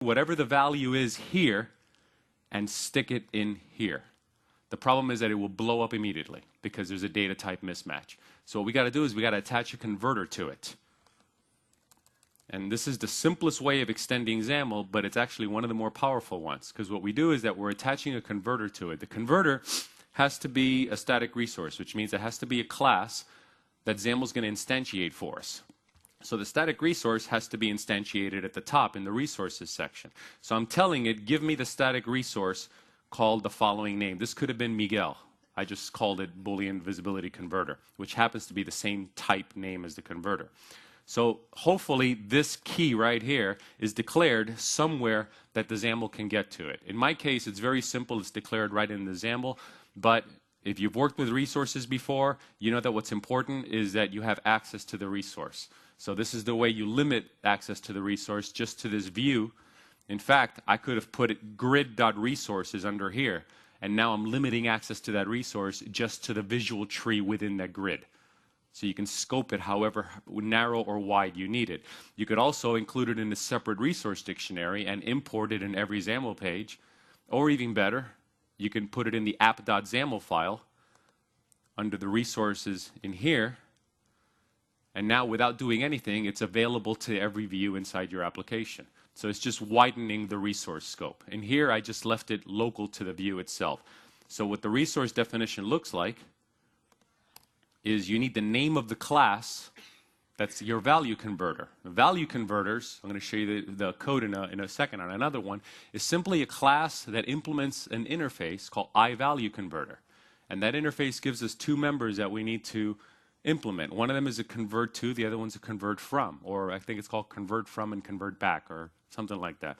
whatever the value is here and stick it in here. The problem is that it will blow up immediately because there's a data type mismatch. So what we got to do is we got to attach a converter to it. And this is the simplest way of extending XAML, but it's actually one of the more powerful ones, because what we do is that we're attaching a converter to it. The converter has to be a static resource, which means it has to be a class that XAML is going to instantiate for us. So the static resource has to be instantiated at the top in the resources section. So I'm telling it, give me the static resource called the following name. This could have been Miguel. I just called it Boolean Visibility Converter, which happens to be the same type name as the converter. So hopefully this key right here is declared somewhere that the XAML can get to it. In my case, it's very simple. It's declared right in the XAML. But if you've worked with resources before, you know that what's important is that you have access to the resource. So this is the way you limit access to the resource, just to this view. In fact, I could have put it grid.resources under here, and now I'm limiting access to that resource just to the visual tree within that grid. So you can scope it however narrow or wide you need it. You could also include it in a separate resource dictionary and import it in every XAML page. Or even better, you can put it in the app.xaml file under the resources in here. And now without doing anything, it's available to every view inside your application. So it's just widening the resource scope. And here I just left it local to the view itself. So what the resource definition looks like is you need the name of the class that's your value converter. The value converters, I'm going to show you the code in a second on another one, is simply a class that implements an interface called iValueConverter. And that interface gives us two members that we need to implement. One of them is a convert to, the other one's a convert from, or I think it's called convert from and convert back, or something like that.